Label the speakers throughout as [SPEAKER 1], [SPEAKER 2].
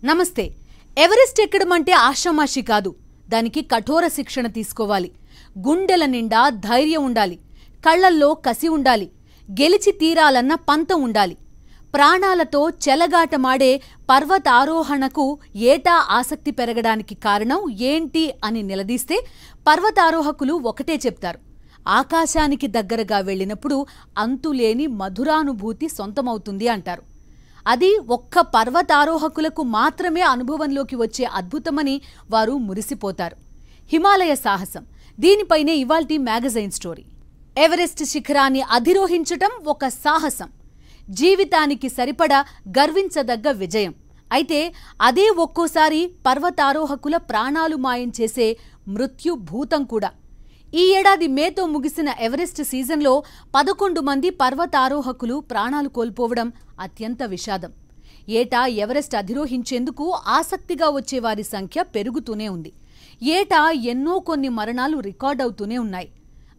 [SPEAKER 1] నమస్తే. ఎవరెస్ట్ ఎక్కడం అంటే ఆషామాషి కాదు. దానికి కఠోర శిక్షణ తీసుకోవాలి. గుండెల నిండా ధైర్యం ఉండాలి. కళ్లల్లో కసి ఉండాలి. గెలిచి తీరాలన్న పంతం ఉండాలి. ప్రాణాలతో చెలగాటమాడే పర్వతారోహణకు ఏటా ఆసక్తి పెరగడానికి కారణం ఏంటి అని నిలదీస్తే పర్వతారోహకులు ఒకటే చెప్తారు. ఆకాశానికి దగ్గరగా వెళ్ళినప్పుడు అంతులేని మధురానుభూతి సొంతమవుతుంది అంటారు. అది ఒక్క పర్వతారోహకులకు మాత్రమే అనుభవంలోకి వచ్చే అద్భుతమని వారు మురిసిపోతారు. హిమాలయ సాహసం, దీనిపైనే ఇవాల్టి మ్యాగజైన్ స్టోరీ. ఎవరెస్ట్ శిఖరాన్ని అధిరోహించటం ఒక సాహసం, జీవితానికి సరిపడా గర్వించదగ్గ విజయం. అయితే అదే ఒక్కోసారి పర్వతారోహకుల ప్రాణాలు మాయం చేసే మృత్యుభూతం కూడా. ఈ ఏడాది మేతో ముగిసిన ఎవరెస్ట్ సీజన్లో 11 మంది పర్వతారోహకులు ప్రాణాలు కోల్పోవడం అత్యంత విషాదం. ఏటా ఎవరెస్ట్ అధిరోహించేందుకు ఆసక్తిగా వచ్చేవారి సంఖ్య పెరుగుతూనే ఉంది. ఏటా కొన్ని మరణాలు రికార్డవుతూనే ఉన్నాయి.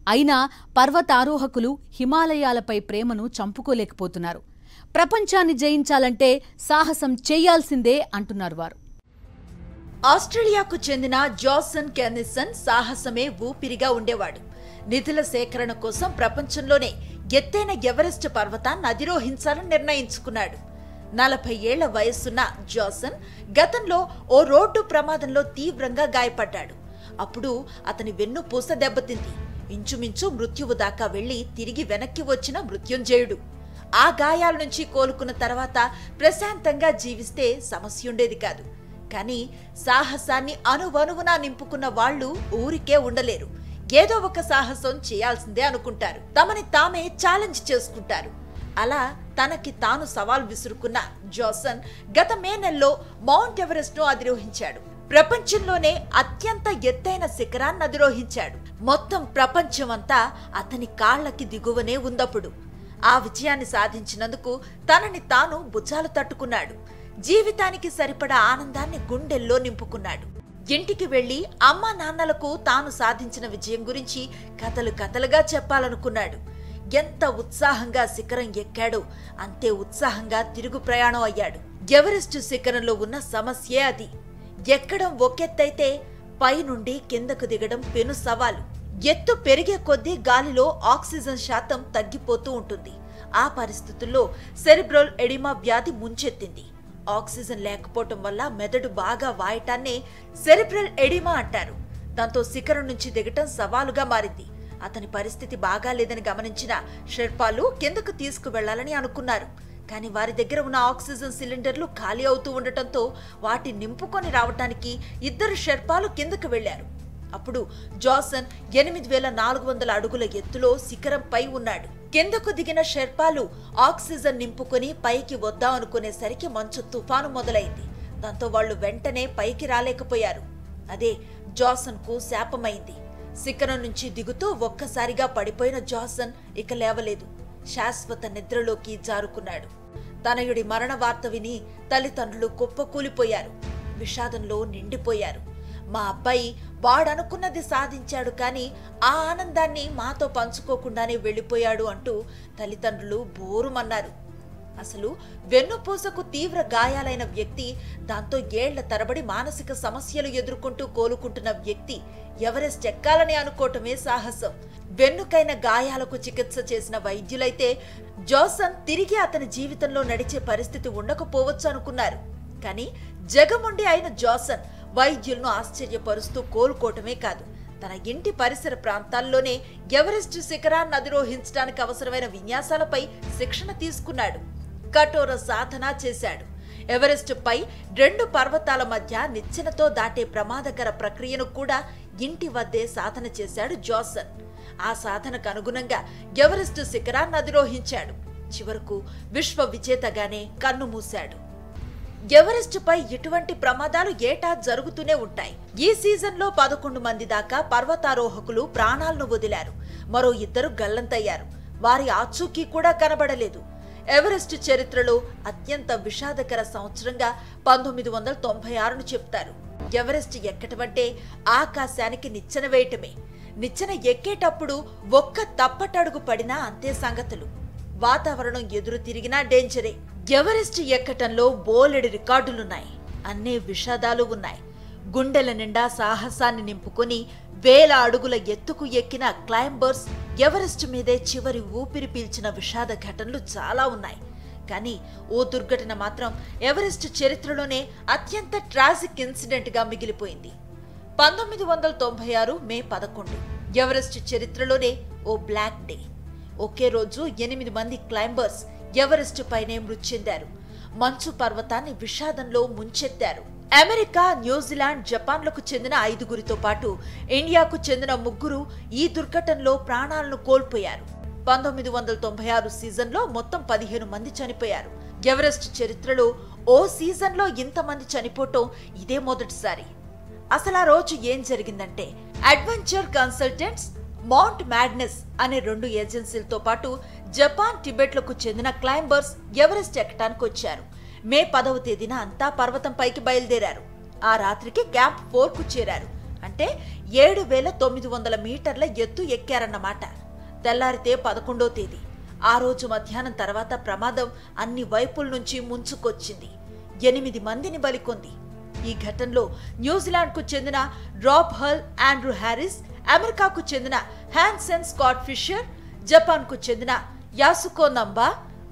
[SPEAKER 1] అయినా పర్వతారోహకులు హిమాలయాలపై ప్రేమను చంపుకోలేకపోతున్నారు. ప్రపంచాన్ని జయించాలంటే సాహసం చేయాల్సిందే అంటున్నారు వారు.
[SPEAKER 2] ఆస్ట్రేలియాకు చెందిన జాసన్ కెనిసన్ సాహసమే ఊపిరిగా ఉండేవాడు. నిధుల సేకరణ కోసం ప్రపంచంలోనే ఎత్తైన ఎవరెస్ట్ పర్వతాన్ని అధిరోహించాలని నిర్ణయించుకున్నాడు. 40 ఏళ్ల వయస్సున్న జాసన్ గతంలో ఓ రోడ్డు ప్రమాదంలో తీవ్రంగా గాయపడ్డాడు. అప్పుడు అతని వెన్నుపూస దెబ్బతింది. ఇంచుమించు మృత్యువు దాకా వెళ్లి తిరిగి వెనక్కి వచ్చిన మృత్యుంజయుడు. ఆ గాయాల నుంచి కోలుకున్న తర్వాత ప్రశాంతంగా జీవిస్తే సమస్యుండేది కాదు. కానీ సాహసాన్ని అణువణువునా నింపుకున్న వాళ్లు ఊరికే ఉండలేరు. ఏదో ఒక సాహసం చేయాల్సిందే అనుకుంటారు. తమని తామే ఛాలెంజ్ చేసుకుంటారు. అలా తనకి తాను సవాల్ విసురుకున్న జాసన్ గత మే నెలలో మౌంట్ ఎవరెస్ట్ ను అధిరోహించాడు. ప్రపంచంలోనే అత్యంత ఎత్తైన శిఖరాన్ని అధిరోహించాడు. మొత్తం ప్రపంచమంతా అతని కాళ్లకి దిగువనే ఉందప్పుడు. ఆ విజయాన్ని సాధించినందుకు తనని తాను భుజాలు తట్టుకున్నాడు. జీవితానికి సరిపడా ఆనందాన్ని గుండెల్లో నింపుకున్నాడు. ఇంటికి వెళ్లి అమ్మా నాన్నలకు తాను సాధించిన విజయం గురించి కథలుగా చెప్పాలనుకున్నాడు. ఎంత ఉత్సాహంగా శిఖరం ఎక్కాడో అంతే ఉత్సాహంగా తిరుగు ప్రయాణం అయ్యాడు. ఎవరెస్ట్ శిఖరంలో ఉన్న సమస్యే అది. ఎక్కడం ఒకెత్తైతే పైనుండి కిందకు దిగడం పెను సవాలు. ఎత్తు పెరిగే కొద్దీ గాలిలో ఆక్సిజన్ శాతం తగ్గిపోతూ ఉంటుంది. ఆ పరిస్థితుల్లో సెరిబ్రల్ ఎడిమా వ్యాధి ముంచెత్తింది. ఆక్సిజన్ లేకపోవటం వల్ల మెదడు బాగా వాయటాన్నే సెరిబ్రల్ ఎడిమా అంటారు. దాంతో శిఖరం నుంచి దిగటం సవాలుగా మారింది. అతని పరిస్థితి బాగాలేదని గమనించిన షెర్పాలు కిందకు తీసుకువెళ్లాలని అనుకున్నారు. కానీ వారి దగ్గర ఉన్న ఆక్సిజన్ సిలిండర్లు ఖాళీ అవుతూ ఉండటంతో వాటి నింపుకొని రావటానికి 2 షెర్పాలు కిందకు వెళ్లారు. అప్పుడు జాసన్ 8400 అడుగుల ఎత్తులో శిఖరంపై ఉన్నాడు. కిందకు దిగిన షెర్పాలు ఆక్సిజన్ నింపుకొని పైకి వద్దాం అనుకునేసరికి మంచు తుఫాను మొదలైంది. దాంతో వాళ్లు వెంటనే పైకి రాలేకపోయారు. అదే జాసన్ కు శాపమైంది. శిఖరం నుంచి దిగుతూ ఒక్కసారిగా పడిపోయిన జాసన్ ఇక లేవలేదు. శాశ్వత నిద్రలోకి జారుకున్నాడు. తనయుడి మరణ వార్త విని తల్లిదండ్రులు కుప్పకూలిపోయారు. విషాదంలో నిండిపోయారు. మా అబ్బాయి వాడనుకున్నది సాధించాడు, కానీ ఆ ఆనందాన్ని మాతో పంచుకోకుండానే వెళ్లిపోయాడు అంటూ తల్లిదండ్రులు బోరుమన్నారు. అసలు వెన్నుపూసకు తీవ్ర గాయాలైన వ్యక్తి, దాంతో ఏళ్ల తరబడి మానసిక సమస్యలు ఎదుర్కొంటూ కోలుకుంటున్న వ్యక్తి ఎవరెస్ట్ ఎక్కాలని అనుకోవటమే సాహసం. వెన్నుకైన గాయాలకు చికిత్స చేసిన వైద్యులైతే జాసన్ తిరిగి అతని జీవితంలో నడిచే పరిస్థితి ఉండకపోవచ్చు అనుకున్నారు. కానీ జగముండి అయిన జాసన్ వైద్యులను ఆశ్చర్యపరుస్తూ కోలుకోవటమే కాదు, తన ఇంటి పరిసర ప్రాంతాల్లోనే ఎవరెస్ట్ శిఖరాన్ని అధిరోహించడానికి అవసరమైన విన్యాసాలపై శిక్షణ తీసుకున్నాడు. కఠోర సాధన చేశాడు. ఎవరెస్ట్ పై 2 పర్వతాల మధ్య నిచ్చెనతో దాటే ప్రమాదకర ప్రక్రియను కూడా ఇంటి వద్దే సాధన చేశాడు జాసన్. ఆ సాధనకు అనుగుణంగా ఎవరెస్ట్ శిఖరాన్ని అధిరోహించాడు. చివరకు విశ్వ విజేతగానే కన్నుమూశాడు. ఎవరెస్ట్ పై ఇటువంటి ప్రమాదాలు ఏటా జరుగుతూనే ఉంటాయి. ఈ సీజన్లో 11 మంది దాకా పర్వతారోహకులు ప్రాణాలను వదిలారు. మరో 2 గల్లంతయ్యారు. వారి ఆచూకీ కూడా కనబడలేదు. ఎవరెస్ట్ చరిత్రలో అత్యంత విషాదకర సంవత్సరంగా 1996ను చెప్తారు. ఎవరెస్ట్ ఎక్కటమంటే ఆకాశానికి నిచ్చెన వేయటమే. నిచ్చెన ఎక్కేటప్పుడు ఒక్క తప్పటడుగు పడినా అంతే సంగతులు. వాతావరణం ఎదురు తిరిగినా డేంజరే. ఎవరెస్ట్ ఎక్కటంలో బోలెడు రికార్డులున్నాయి. అన్నే విషాదాలు ఉన్నాయి. గుండెల నిండా సాహసాన్ని నింపుకొని వేల అడుగుల ఎత్తుకు ఎక్కిన క్లైంబర్స్ ఎవరెస్ట్ మీదే చివరి ఊపిరి పీల్చిన విషాద ఘటనలు చాలా ఉన్నాయి. కానీ ఓ దుర్ఘటన మాత్రం ఎవరెస్ట్ చరిత్రలోనే అత్యంత ట్రాజిక్ ఇన్సిడెంట్ గా మిగిలిపోయింది. 1996 మే 11 ఎవరెస్ట్ చరిత్రలోనే ఓ బ్లాక్ డే. ఒకే రోజు 8 మంది క్లైంబర్స్ ఎవరెస్ట్ పైనే మృతి చెందారు. మంచు పర్వతాన్ని విషాదంలో ముంచెత్తారు. అమెరికా, న్యూజిలాండ్, జపాన్లకు చెందిన 5గురితో పాటు ఇండియాకు చెందిన 3 ఈ దుర్ఘటనలో ప్రాణాలను కోల్పోయారు. 1996 సీజన్లో మొత్తం 15 మంది చనిపోయారు. ఎవరెస్ట్ చరిత్రలో ఓ సీజన్లో ఇంతమంది చనిపోవటం ఇదే మొదటిసారి. అసలు ఆ రోజు ఏం జరిగిందంటే, అడ్వెంచర్ కన్సల్టెంట్స్, మౌంట్ మ్యాడ్నెస్ అనే 2 ఏజెన్సీలతో పాటు జపాన్, టిబెట్లకు చెందిన క్లైంబర్స్ ఎవరెస్ట్ ఎక్కడానికి వచ్చారు. మే 10వ తేదీన అంతా పర్వతం పైకి బయలుదేరారు. ఆ రాత్రికి క్యాంప్ 4కు చేరారు. అంటే 7,900 మీటర్ల ఎత్తు ఎక్కారన్నమాట. తెల్లారితే 11వ తేదీ. ఆ రోజు మధ్యాహ్నం తర్వాత ప్రమాదం అన్ని వైపుల నుంచి ముంచుకొచ్చింది. 8 మందిని బలికొంది. ఈ ఘటనలో న్యూజిలాండ్కు చెందిన రాబ్ హల్, ఆండ్రూ హ్యారిస్, అమెరికాకు చెందిన హ్యాన్సెన్ స్కాట్ ఫిషర్, జపాన్కు చెందిన యాసుకో నంబా,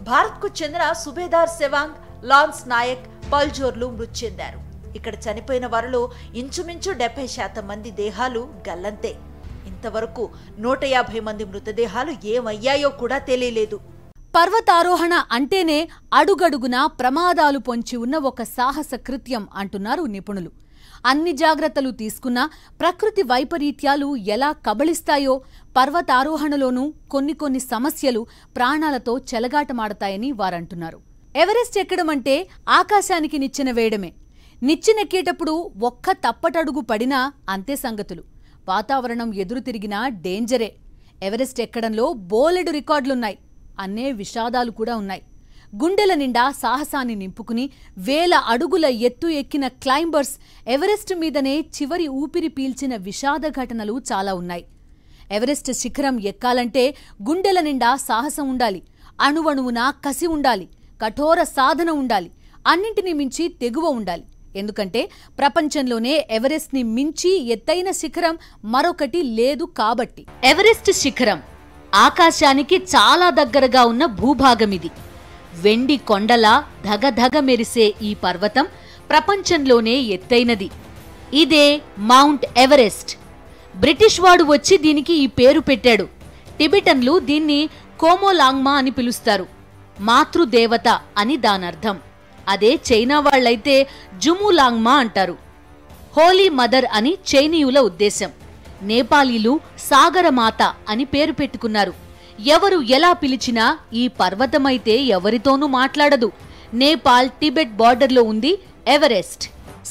[SPEAKER 2] భారత్కు చెందిన సుబేదార్ సెవాంగ్, లాన్స్ నాయక్, పల్జోర్లు మృతి చెందారు. ఇక్కడ చనిపోయిన వారిలో ఇంచుమించు 70% మంది దేహాలు గల్లంతే. ఇంతవరకు 150 మంది మృతదేహాలు ఏమయ్యాయో కూడా తెలియలేదు.
[SPEAKER 1] పర్వతారోహణ అంటేనే అడుగడుగునా ప్రమాదాలు పొంచి ఉన్న ఒక సాహస కృత్యం అంటున్నారు నిపుణులు. అన్ని జాగ్రత్తలు తీసుకున్నా ప్రకృతి వైపరీత్యాలు ఎలా కబళిస్తాయో పర్వతారోహణలోనూ కొన్ని సమస్యలు ప్రాణాలతో చెలగాటమాడతాయని వారంటున్నారు. ఎవరెస్ట్ ఎక్కడమంటే ఆకాశానికి నిచ్చెన వేయడమే. నిచ్చెనెక్కేటప్పుడు ఒక్క తప్పటడుగు పడినా అంతే సంగతులు. వాతావరణం ఎదురు తిరిగినా డేంజరే. ఎవరెస్ట్ ఎక్కడంలో బోలెడు రికార్డులున్నాయి. అన్నే విషాదాలు కూడా ఉన్నాయి. గుండెల నిండా సాహసాన్ని నింపుకుని వేల అడుగుల ఎత్తు ఎక్కిన క్లైంబర్స్ ఎవరెస్ట్ మీదనే చివరి ఊపిరి పీల్చిన విషాద ఘటనలు చాలా ఉన్నాయి. ఎవరెస్ట్ శిఖరం ఎక్కాలంటే గుండెల నిండా సాహసం ఉండాలి, అణువణువునా కసి ఉండాలి, కఠోర సాధన ఉండాలి, అన్నింటినీ మించి తెగువ ఉండాలి. ఎందుకంటే ప్రపంచంలోనే ఎవరెస్ట్ని మించి ఎత్తైన శిఖరం మరొకటి లేదు కాబట్టి. ఎవరెస్ట్ శిఖరం ఆకాశానికి చాలా దగ్గరగా ఉన్న భూభాగమిది. వెండి కొండలా ధగధగ మెరిసే ఈ పర్వతం ప్రపంచంలోనే ఎత్తైనది. ఇదే మౌంట్ ఎవరెస్ట్. బ్రిటిష్ వాడు వచ్చి దీనికి ఈ పేరు పెట్టాడు. టిబెటన్లు దీన్ని కోమోలాంగ్మా అని పిలుస్తారు. మాతృదేవత అని దానర్థం. అదే చైనా వాళ్లైతే జుములాంగ్మా అంటారు. హోలీ మదర్ అని చైనీయుల ఉద్దేశం. నేపాలీలు సాగరమాత అని పేరు పెట్టుకున్నారు. ఎవరు ఎలా పిలిచినా ఈ పర్వతమైతే ఎవరితోనూ మాట్లాడదు. నేపాల్, టిబెట్ బార్డర్లో ఉంది ఎవరెస్ట్.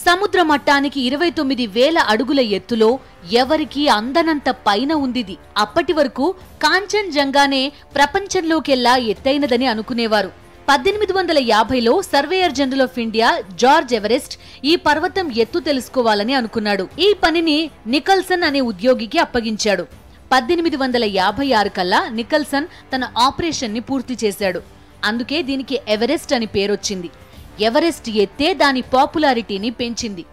[SPEAKER 1] సముద్ర మట్టానికి 29,000 అడుగుల ఎత్తులో ఎవరికీ అందనంత పైన ఉందిది. అప్పటి వరకు కాంచన్జంగానే ప్రపంచంలోకెల్లా ఎత్తైనదని అనుకునేవారు. 1850లో surveyor general of India George Everest ఈ పర్వతం ఎత్తు తెలుసుకోవాలని అనుకున్నాడు. ఈ పనిని నికల్సన్ అనే ఉద్యోగికి అప్పగించాడు. 1856 కల్లా నికల్సన్ తన ఆపరేషన్ ని పూర్తి చేశాడు. అందుకే దీనికి ఎవరెస్ట్ అని పేరొచ్చింది. ఎవరెస్ట్ ఎత్తే దాని పాపులారిటీని పెంచింది.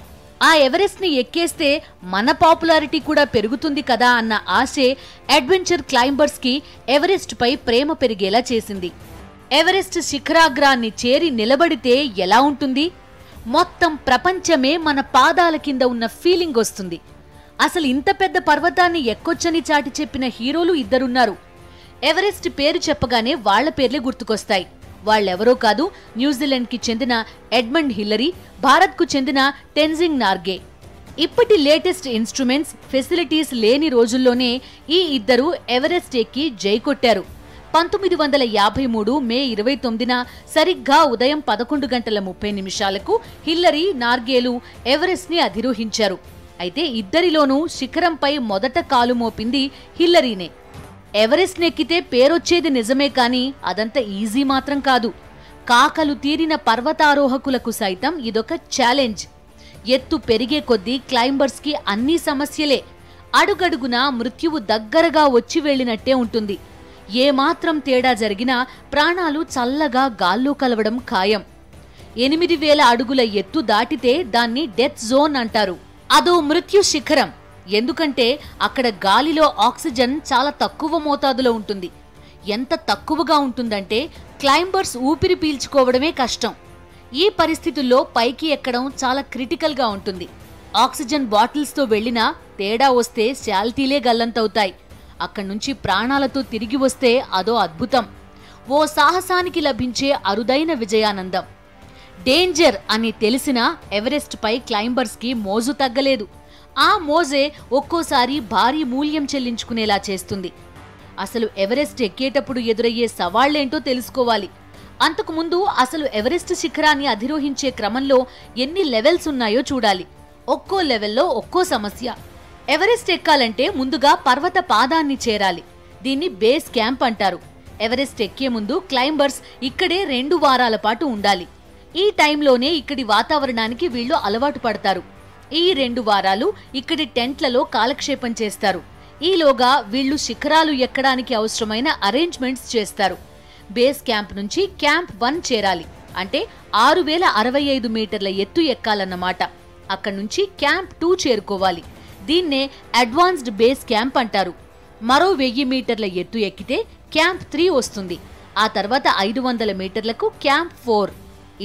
[SPEAKER 1] ఆ ఎవరెస్ట్ ని ఎక్కేస్తే మన పాపులారిటీ కూడా పెరుగుతుంది కదా అన్న ఆశే అడ్వెంచర్ క్లైంబర్స్ కి ఎవరెస్ట్ పై ప్రేమ పెరిగేలా చేసింది. ఎవరెస్ట్ శిఖరాగ్రాన్ని చేరి నిలబడితే ఎలా ఉంటుంది? మొత్తం ప్రపంచమే మన పాదాల కింద ఉన్న ఫీలింగ్ వస్తుంది. అసలు ఇంత పెద్ద పర్వతాన్ని ఎక్కొచ్చని చాటి చెప్పిన హీరోలు 2 ఉన్నారు. ఎవరెస్ట్ పేరు చెప్పగానే వాళ్ల పేర్లే గుర్తుకొస్తాయి. వాళ్ళెవరో కాదు, న్యూజిలాండ్కి చెందిన ఎడ్మండ్ హిల్లరీ, భారత్కు చెందిన టెన్జింగ్ నార్గే. ఇప్పటి లేటెస్ట్ ఇన్స్ట్రుమెంట్స్, ఫెసిలిటీస్ లేని రోజుల్లోనే ఈ 2 ఎవరెస్ట్ ఎక్కి జై కొట్టారు. 1953 మే 29న సరిగ్గా ఉదయం 11:30 హిల్లరీ, నార్గేలు ఎవరెస్ట్ ని అధిరోహించారు. అయితే ఇద్దరిలోనూ శిఖరంపై మొదట కాలు మోపింది హిల్లరీనే. ఎవరెస్ట్ నెక్కితే పేరొచ్చేది నిజమే కానీ అదంత ఈజీ మాత్రం కాదు. కాకలు తీరిన పర్వతారోహకులకు సైతం ఇదొక ఛాలెంజ్. ఎత్తు పెరిగే కొద్దీ క్లైంబర్స్ కి అన్ని సమస్యలే. అడుగడుగునా మృత్యువు దగ్గరగా వచ్చి వెళ్లినట్టే ఉంటుంది. ఏమాత్రం తేడా జరిగినా ప్రాణాలు చల్లగా గాల్లో కలవడం ఖాయం. 8,000 అడుగుల ఎత్తు దాటితే దాన్ని డెత్ జోన్ అంటారు. అదో మృత్యు శిఖరం. ఎందుకంటే అక్కడ గాలిలో ఆక్సిజన్ చాలా తక్కువ మోతాదులో ఉంటుంది. ఎంత తక్కువగా ఉంటుందంటే క్లైంబర్స్ ఊపిరి పీల్చుకోవడమే కష్టం. ఈ పరిస్థితుల్లో పైకి ఎక్కడం చాలా క్రిటికల్గా ఉంటుంది. ఆక్సిజన్ బాటిల్స్తో వెళ్లినా తేడా వస్తే శాల్తీలే గల్లంతవుతాయి. అక్కడి నుంచి ప్రాణాలతో తిరిగి వస్తే అదో అద్భుతం. ఓ సాహసానికి లభించే అరుదైన విజయానందం. డేంజర్ అని తెలిసినా ఎవరెస్ట్ పై క్లైంబర్స్ కి మోజు తగ్గలేదు. ఆ మోజే ఒక్కోసారి భారీ మూల్యం చెల్లించుకునేలా చేస్తుంది. అసలు ఎవరెస్ట్ ఎక్కేటప్పుడు ఎదురయ్యే సవాళ్లేంటో తెలుసుకోవాలి. అంతకుముందు అసలు ఎవరెస్ట్ శిఖరాన్ని అధిరోహించే క్రమంలో ఎన్ని లెవెల్స్ ఉన్నాయో చూడాలి. ఒక్కో లెవెల్లో ఒక్కో సమస్య. ఎవరెస్ట్ ఎక్కాలంటే ముందుగా పర్వత పాదాన్ని చేరాలి. దీన్ని బేస్ క్యాంప్ అంటారు. ఎవరెస్ట్ ఎక్కే ముందు క్లైంబర్స్ ఇక్కడే 2 వారాల పాటు ఉండాలి. ఈ టైంలోనే ఇక్కడి వాతావరణానికి వీళ్లు అలవాటు పడతారు. ఈ 2 వారాలు ఇక్కడి టెంట్లలో కాలక్షేపం చేస్తారు. ఈలోగా వీళ్లు శిఖరాలు ఎక్కడానికి అవసరమైన అరేంజ్మెంట్స్ చేస్తారు. బేస్ క్యాంప్ నుంచి క్యాంప్ 1 చేరాలి. అంటే 6,065 మీటర్ల ఎత్తు ఎక్కాలన్నమాట. అక్కడి నుంచి క్యాంప్ 2 చేరుకోవాలి. దీన్నే అడ్వాన్స్డ్ బేస్ క్యాంప్ అంటారు. మరో 1000 మీటర్ల ఎత్తు ఎక్కితే క్యాంప్ 3 వస్తుంది. ఆ తర్వాత 500 మీటర్లకు క్యాంప్ 4.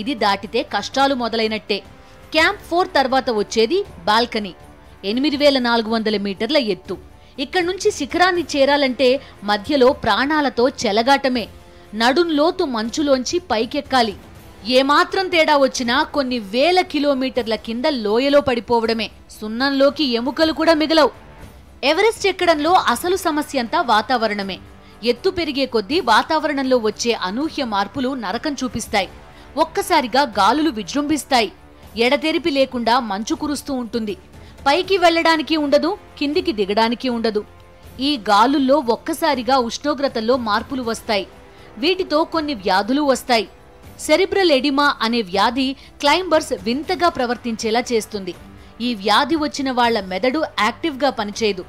[SPEAKER 1] ఇది దాటితే కష్టాలు మొదలైనట్టే. క్యాంప్ 4 తర్వాత వచ్చేది బాల్కనీ. 8,400 మీటర్ల ఎత్తు. ఇక్కడి నుంచి శిఖరాన్ని చేరాలంటే మధ్యలో ప్రాణాలతో చెలగాటమే. నడుంలోతు మంచులోంచి పైకెక్కాలి. ఏమాత్రం తేడా వచ్చినా కొన్ని వేల కిలోమీటర్ల కింద లోయలో పడిపోవడమే. సున్నంలోకి ఎముకలు కూడా మిగలవు. ఎవరెస్ట్ ఎక్కడంలో అసలు సమస్య అంతా వాతావరణమే. ఎత్తు పెరిగే కొద్దీ వాతావరణంలో వచ్చే అనూహ్య మార్పులు నరకం చూపిస్తాయి. ఒక్కసారిగా గాలులు విజృంభిస్తాయి. ఎడతెరిపి లేకుండా మంచు కురుస్తూ ఉంటుంది. పైకి వెళ్లడానికి ఉండదు, కిందికి దిగడానికి ఉండదు. ఈ గాలుల్లో ఒక్కసారిగా ఉష్ణోగ్రతల్లో మార్పులు వస్తాయి. వీటితో కొన్ని వ్యాధులు వస్తాయి. సెరిబ్రల్ ఎడిమా అనే వ్యాధి క్లైంబర్స్ వింతగా ప్రవర్తించేలా చేస్తుంది. ఈ వ్యాధి వచ్చిన వాళ్ల మెదడు యాక్టివ్గా పనిచేయదు.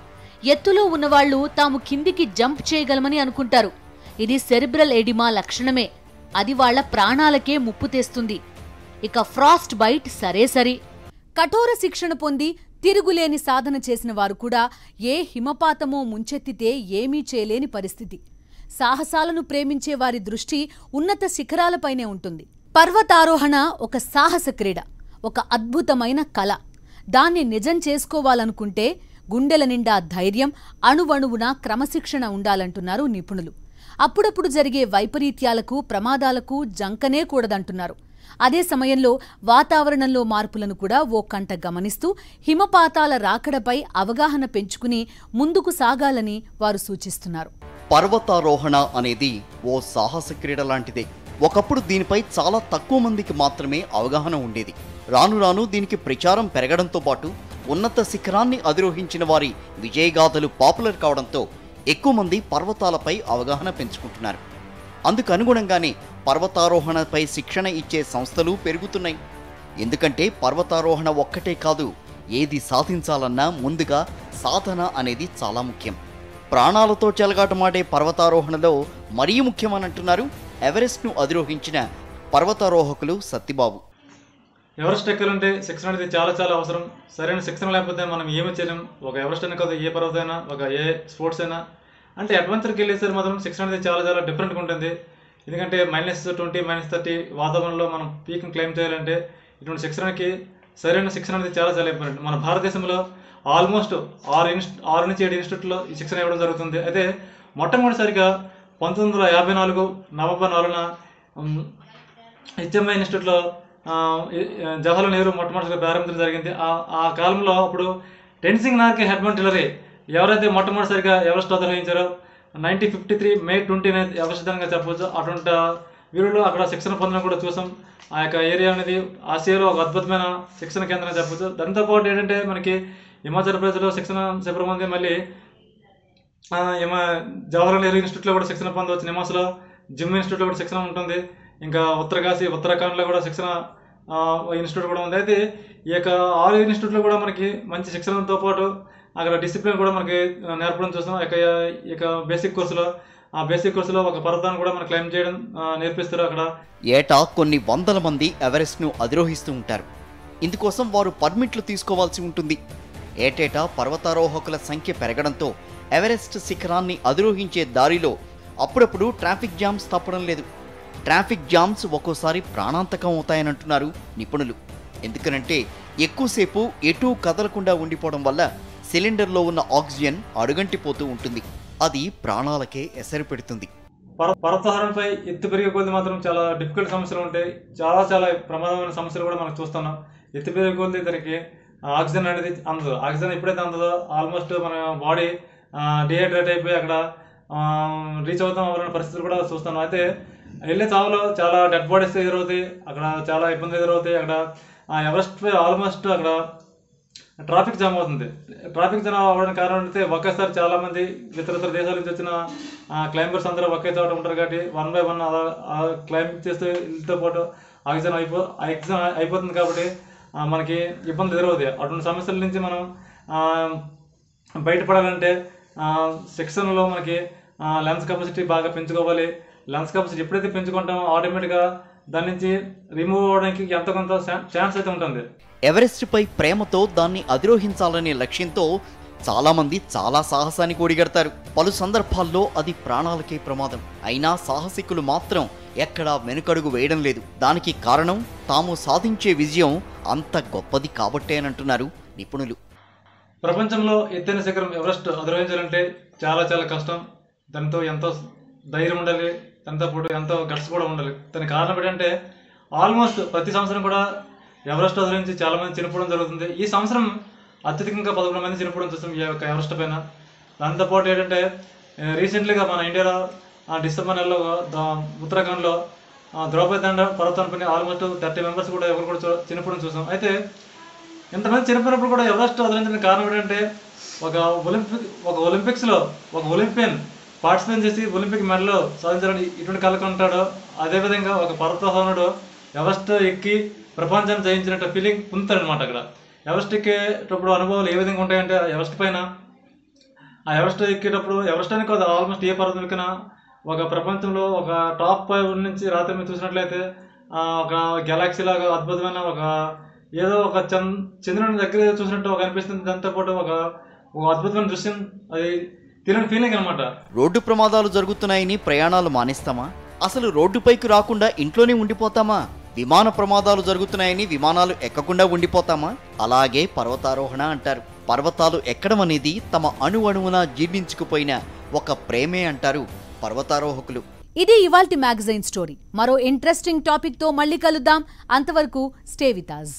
[SPEAKER 1] ఎత్తులో ఉన్నవాళ్లు తాము కిందికి జంప్ చేయగలమని అనుకుంటారు. ఇది సెరిబ్రల్ ఎడిమా లక్షణమే. అది వాళ్ల ప్రాణాలకే ముప్పు తెస్తుంది. ఇక ఫ్రాస్ట్ బైట్ సరే. కఠోర శిక్షణ పొంది తిరుగులేని సాధన చేసిన వారు కూడా ఏ హిమపాతమో ముంచెత్తితే ఏమీ చేయలేని పరిస్థితి. సాహసాలను ప్రేమించే వారి దృష్టి ఉన్నత శిఖరాలపైనే ఉంటుంది. పర్వతారోహణ ఒక సాహస క్రీడ, ఒక అద్భుతమైన కళ. దాన్ని నిజం చేసుకోవాలనుకుంటే గుండెల నిండా ధైర్యం, అణువణువున క్రమశిక్షణ ఉండాలంటున్నారు నిపుణులు. అప్పుడప్పుడు జరిగే వైపరీత్యాలకు, ప్రమాదాలకు జంకనే కూడదంటున్నారు. అదే సమయంలో వాతావరణంలో మార్పులను కూడా ఓ కంట గమనిస్తూ హిమపాతాల రాకడపై అవగాహన పెంచుకుని ముందుకు సాగాలని వారు సూచిస్తున్నారు.
[SPEAKER 3] పర్వతారోహణ అనేది ఓ సాహస క్రీడ లాంటిదే. ఒకప్పుడు దీనిపై చాలా తక్కువ మందికి మాత్రమే అవగాహన ఉండేది. రాను రాను దీనికి ప్రచారం పెరగడంతో పాటు ఉన్నత శిఖరాన్ని అధిరోహించిన వారి విజయగాథలు పాపులర్ కావడంతో ఎక్కువ మంది పర్వతాలపై అవగాహన పెంచుకుంటున్నారు. అందుకు అనుగుణంగానే పర్వతారోహణపై శిక్షణ ఇచ్చే సంస్థలు పెరుగుతున్నాయి. ఎందుకంటే పర్వతారోహణ ఒక్కటే కాదు, ఏది సాధించాలన్నా ముందుగా సాధన అనేది చాలా ముఖ్యం. ప్రాణాలతో చెలగాటమాడే పర్వతారోహణలో మరీ ముఖ్యమని అంటున్నారు ఎవరెస్ట్ను అధిరోహించిన పర్వతారోహకులు సత్తిబాబు.
[SPEAKER 4] ఎవరెస్ట్ ఎక్కాలంటే శిక్షణ అనేది చాలా అవసరం. సరైన శిక్షణ లేకపోతే మనం ఏమీ చేయలేం. ఒక ఎవరెస్ట్ అయినా కాదు, ఏ పర్వతం అయినా, ఒక ఏ స్పోర్ట్స్ అయినా. అంటే అడ్వెంచర్కి వెళ్ళేసరి మాత్రం శిక్షణ అనేది చాలా డిఫరెంట్గా ఉంటుంది. ఎందుకంటే -20, -30 వాతావరణంలో మనం పీక్ని క్లైమ్ చేయాలంటే ఇటువంటి శిక్షణకి సరైన శిక్షణ అనేది చాలా ఇంపార్టెంట్. మన భారతదేశంలో ఆల్మోస్ట్ 6 నుంచి 7 ఇన్స్టిట్యూట్లో ఈ శిక్షణ ఇవ్వడం జరుగుతుంది. అయితే మొట్టమొదటిసారిగా 1954 నవంబర్ 4న HMI ఇన్స్టిట్యూట్లో జవహర్లాల్ నెహ్రూ మొట్టమొదటిగా ప్రారంభించడం జరిగింది. ఆ కాలంలో అప్పుడు టెన్సింగ్ నార్గే హెడ్మండ్ టిల్లరీ ఎవరైతే మొట్టమొదటిసారిగా ఎవరెస్ట్ అధిరోహించారో 1953 మే 29 ఎవరెస్ట్ దినంగా చెప్పవచ్చు. అటువంటి వీరులు అక్కడ శిక్షణ పొందడం కూడా చూసాం. ఆ యొక్క ఏరియా అనేది ఆసియాలో ఒక అద్భుతమైన శిక్షణ కేంద్రం చెప్పవచ్చు. దాంతోపాటు ఏంటంటే మనకి హిమాచల్ ప్రదేశ్లో శిక్షణ శిబిరం ఉంది. మళ్ళీ జవహర్లాల్ నెహ్రూ ఇన్స్టిట్యూట్లో కూడా శిక్షణ పొందవచ్చు. నిమాస్లో జిమ్ ఇన్స్టిట్యూట్లో కూడా శిక్షణ ఉంటుంది. ఇంకా ఉత్తరకాశీ ఉత్తరాఖండ్లో కూడా శిక్షణ ఇన్స్టిట్యూట్ కూడా ఉంది. అయితే ఈ యొక్క 6 ఇన్స్టిట్యూట్లో కూడా మనకి మంచి శిక్షణతో పాటు అక్కడ డిసిప్లిన్ కూడా మనకి నేర్పడం చూస్తాం. ఇక బేసిక్ కోర్సులో ఆ బేసిక్ కోర్సులో ఒక పర్వతాన్ని కూడా మనం క్లైమ్ చేయడం నేర్పిస్తారు అక్కడ.
[SPEAKER 3] ఏటా కొన్ని వందల మంది ఎవరెస్ట్ను అధిరోహిస్తూ ఉంటారు. ఇందుకోసం వారు పర్మిట్లు తీసుకోవాల్సి ఉంటుంది. ఏటేటా పర్వతారోహకుల సంఖ్య పెరగడంతో ఎవరెస్ట్ శిఖరాన్ని అధిరోహించే దారిలో అప్పుడప్పుడు ట్రాఫిక్ జామ్స్ తప్పడం లేదు. ట్రాఫిక్ జామ్స్ ఒక్కోసారి ప్రాణాంతకం అవుతాయనంటున్నారు నిపుణులు. ఎందుకనంటే ఎక్కువసేపు ఎటూ కదలకుండా ఉండిపోవడం వల్ల సిలిండర్లో ఉన్న ఆక్సిజన్ అడుగంటిపోతూ ఉంటుంది. అది ప్రాణాలకే ఎసరు పెడుతుంది.
[SPEAKER 4] పర్వతారోహణపై ఎత్తు పెరిగే కొద్ది మాత్రం చాలా డిఫికల్ట్ సమస్యలు ఉంటాయి. చాలా ప్రమాదమైన సమస్యలు కూడా మనం చూస్తున్నాం. ఎత్తు పెరిగే కొద్ది దానికి ఆక్సిజన్ అనేది అందదు. ఆక్సిజన్ ఎప్పుడైతే అందదో ఆల్మోస్ట్ మన బాడీ డిహైడ్రేట్ అయిపోయి అక్కడ రీచ్ అవుతాం అవ్వాలనే పరిస్థితులు కూడా చూస్తున్నాం. అయితే వెళ్ళే చావులో చాలా డెడ్ బాడీస్ ఎదురవుతాయి, అక్కడ చాలా ఇబ్బందులు ఎదురవుతాయి. అక్కడ ఎవరెస్ట్ పై ఆల్మోస్ట్ అక్కడ ట్రాఫిక్ జామ్ అవుతుంది. ట్రాఫిక్ జామ్ అవ్వడానికి కారణం అంటే ఒకేసారి చాలామంది ఇతర దేశాల నుంచి వచ్చిన క్లైంబర్స్ అందరూ ఒకే చోట ఉంటారు కాబట్టి 1 by 1 అలా క్లైంబ్ చేస్తూ వీళ్ళతో పాటు ఆక్సిజన్ అయిపోతుంది కాబట్టి మనకి ఇబ్బంది ఎదురవుతాయి. అటువంటి సమస్యల నుంచి మనం బయటపడాలంటే సెక్షన్లో మనకి లెన్స్ కెపాసిటీ బాగా పెంచుకోవాలి. లెన్స్ కెపాసిటీ ఎప్పుడైతే పెంచుకుంటామో ఆటోమేటిక్గా దాని నుంచి రిమూవ్ అవ్వడానికి ఎంత కొంత ఛాన్స్ అయితే ఉంటుంది.
[SPEAKER 3] ఎవరెస్ట్పై ప్రేమతో దాన్ని అధిరోహించాలనే లక్ష్యంతో చాలామంది చాలా సాహసానికి ఒడిగడతారు. పలు సందర్భాల్లో అది ప్రాణాలకే ప్రమాదం. అయినా సాహసికులు మాత్రం ఎక్కడా వెనుకడుగు వేయడం లేదు. దానికి కారణం తాము సాధించే విజయం అంత గొప్పది కాబట్టేనంటున్నారు నిపుణులు.
[SPEAKER 4] ప్రపంచంలో ఎత్తైన శిఖరం ఎవరెస్ట్ అధిరోహించాలంటే చాలా కష్టం. దాంతో ఎంతో ధైర్యం ఉండాలి, దాంతో పాటు ఎంతో గట్స్ కూడా ఉండాలి. దానికి కారణం ఏంటంటే ఆల్మోస్ట్ ప్రతి సంవత్సరం కూడా ఎవరెస్ట్ అధిరోహించి చాలామంది చనిపోవడం జరుగుతుంది. ఈ సంవత్సరం అత్యధికంగా 11 మంది చనిపోవడం చూస్తాం ఈ యొక్క ఎవరెస్ట్ పైన. దాంతోపాటు ఏంటంటే రీసెంట్లీగా మన ఇండియాలో డిసెంబర్ నెలలో ఉత్తరాఖండ్లో ద్రౌపది దండ పర్వతం పైన ఆల్మోస్ట్ 30 మెంబర్స్ కూడా ఎవరు కూడా చనిపోవడం చూసాం. అయితే ఇంతమంది చనిపోయినప్పుడు కూడా ఎవరెస్ట్ అధిరోహించడానికి కారణం ఏంటంటే ఒక ఒలింపిక్స్లో ఒక ఒలింపియన్ పార్టిసిపేట్ చేసి ఒలింపిక్ మెడల్ సాధించాలని ఇటువంటి కళకు ఉంటాడు. అదేవిధంగా ఒక పర్వతారోహణుడు ఎవరెస్ట్ ఎక్కి ప్రపంచాన్ని జయించినట్టు ఫీలింగ్ పొందుతాడు అనమాట. అక్కడ ఎవరెస్ట్ ఎక్కేటప్పుడు అనుభవాలు ఏ విధంగా ఉంటాయంటే ఎవరెస్ట్ పైన ఎవరెస్ట్ ఎక్కేటప్పుడు ఎవరెస్ట్ అని కాదు ఆల్మోస్ట్ ఏ పర్వతం ఎక్కినా ఒక ప్రపంచంలో ఒక టాప్ 5 నుంచి రాత్రి మీద చూసినట్లయితే ఒక గెలాక్సీ లాగా అద్భుతమైన ఒక ఏదో ఒక చంద్రుని దగ్గర చూసినట్టు ఒక అనిపిస్తుంది. దాంతో పాటు ఒక అద్భుతమైన దృశ్యం, అది తెలియని ఫీలింగ్ అనమాట.
[SPEAKER 3] రోడ్డు ప్రమాదాలు జరుగుతున్నాయని ప్రయాణాలు మానేస్తామా? అసలు రోడ్డుపైకి రాకుండా ఇంట్లోనే ఉండిపోతామా? విమాన ప్రమాదాలు జరుగుతున్నాయని విమానాలు ఎక్కకుండా ఉండిపోతామా? అలాగే పర్వతారోహణ అంటారు. పర్వతాలు ఎక్కడం అనేది తమ అణువణువున జీర్ణించుకుపోయిన ఒక ప్రేమే అంటారు పర్వతారోహకులు.
[SPEAKER 1] ఇది ఇవాల్టి మ్యాగజైన్ స్టోరీ. మరో ఇంట్రెస్టింగ్ టాపిక్ తో మళ్ళీ కలుద్దాం. అంతవరకు స్టే విత్ us.